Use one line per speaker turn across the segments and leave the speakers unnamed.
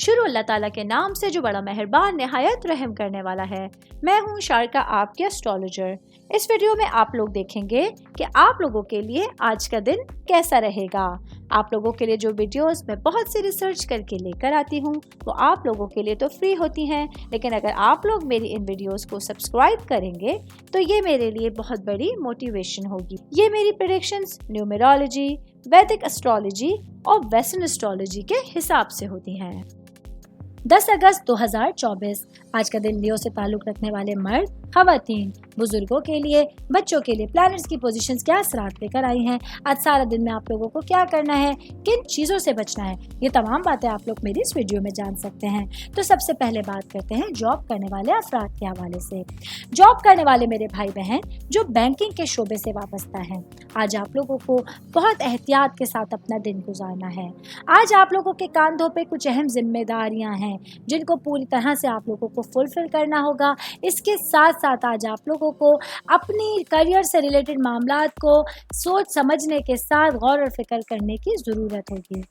शुरू अल्लाह ताला के नाम से जो बड़ा मेहरबान निहायत रहम करने वाला है। मैं हूँ शारका, आपके एस्ट्रोलॉजर। इस वीडियो में आप लोग देखेंगे कि आप लोगों के लिए आज का दिन कैसा रहेगा। आप लोगों के लिए जो वीडियोस मैं बहुत सी रिसर्च करके लेकर आती हूँ वो आप लोगों के लिए तो फ्री होती हैं, लेकिन अगर आप लोग मेरी इन वीडियोस को सब्सक्राइब करेंगे तो ये मेरे लिए बहुत बड़ी मोटिवेशन होगी। ये मेरी प्रेडिक्शंस न्यूमेरोलॉजी, वैदिक एस्ट्रोलॉजी और वेस्टर्न एस्ट्रोलॉजी के हिसाब से होती हैं। 10 अगस्त 2024 आज का दिन लियो से ताल्लुक रखने वाले मर्द, खवातीन, बुजुर्गों के लिए, बच्चों के लिए प्लैनेट्स की पोजीशंस क्या असरात लेकर आई हैं। आज सारा दिन में आप लोगों को क्या करना है, किन चीज़ों से बचना है, ये तमाम बातें आप लोग मेरी इस वीडियो में जान सकते हैं। तो सबसे पहले बात करते हैं जॉब करने वाले अफराद के हवाले से। जॉब करने वाले मेरे भाई बहन जो बैंकिंग के शोबे से वाबस्ता हैं, आज आप लोगों को बहुत एहतियात के साथ अपना दिन गुजारना है। आज आप लोगों के कांधों पे कुछ अहम जिम्मेदारियां हैं जिनको पूरी तरह से आप लोगों को फुलफिल करना होगा। इसके साथ साथ आज आप लोगों को अपनी करियर से रिलेटेड मामलात को सोच समझने के साथ गौर और फिक्र करने की ज़रूरत होगी।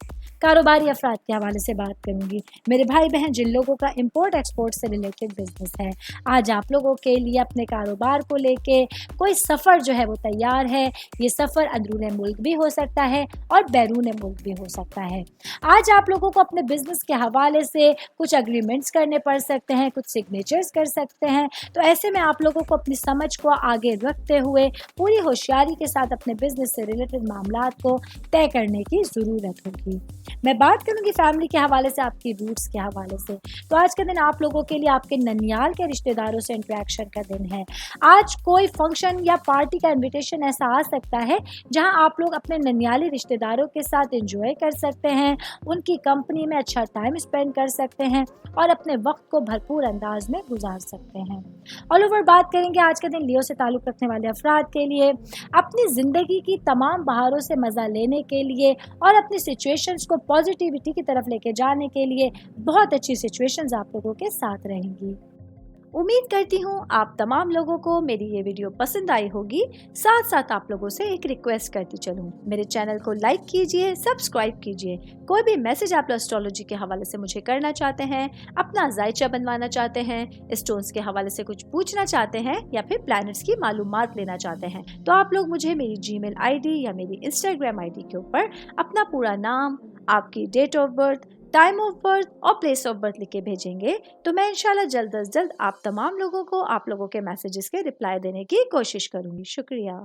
कारोबारी अफराद के हवाले से बात करूंगी। मेरे भाई बहन जिन लोगों का इंपोर्ट एक्सपोर्ट से रिलेटेड बिजनेस है, आज आप लोगों के लिए अपने कारोबार को लेके कोई सफ़र जो है वो तैयार है। ये सफ़र अंदरूने मुल्क भी हो सकता है और बैरून मुल्क भी हो सकता है। आज आप लोगों को अपने बिजनेस के हवाले से कुछ अग्रीमेंट्स करने पड़ सकते हैं, कुछ सिग्नेचर्स कर सकते हैं। तो ऐसे में आप लोगों को अपनी समझ को आगे रखते हुए पूरी होशियारी के साथ अपने बिजनेस से रिलेटेड मामलात को तय करने की ज़रूरत होगी। मैं बात करूंगी फैमिली के हवाले से, आपकी रूट्स के हवाले से। तो आज का दिन आप लोगों के लिए आपके ननियाल के रिश्तेदारों से इंटरेक्शन का दिन है। आज कोई फंक्शन या पार्टी का इनविटेशन ऐसा आ सकता है जहां आप लोग अपने ननियाली रिश्तेदारों के साथ एंजॉय कर सकते हैं, उनकी कंपनी में अच्छा टाइम स्पेंड कर सकते हैं और अपने वक्त को भरपूर अंदाज में गुजार सकते हैं। ऑल ओवर बात करेंगे आज के दिन लियो से ताल्लुक़ रखने वाले अफराद के लिए अपनी ज़िंदगी की तमाम बहारों से मज़ा लेने के लिए और अपनी सिचुएशंस को पॉजिटिविटी की तरफ लेके जाने के लिए बहुत अच्छी सिचुएशंस आप लोगों के साथ रहेंगी। उम्मीद करती हूँ आप तमाम लोगों को मेरी ये वीडियो पसंद आई होगी। साथ साथ आप लोगों से एक रिक्वेस्ट करती चलूँ, मेरे चैनल को लाइक कीजिए, सब्सक्राइब कीजिए। कोई भी मैसेज आप एस्ट्रोलॉजी के हवाले से मुझे करना चाहते हैं, अपना जायचा बनवाना चाहते हैं, स्टोन्स के हवाले से कुछ पूछना चाहते हैं या फिर प्लैनेट्स की मालूमात लेना चाहते हैं, तो आप लोग मुझे मेरी जीमेल आईडी या मेरी इंस्टाग्राम आईडी के ऊपर अपना पूरा नाम, आपकी date of birth, time of birth और प्लेस ऑफ बर्थ लिख के भेजेंगे तो मैं इंशाल्लाह जल्द अज जल्द आप तमाम लोगों को आप लोगों के मैसेजेस के रिप्लाई देने की कोशिश करूंगी। शुक्रिया।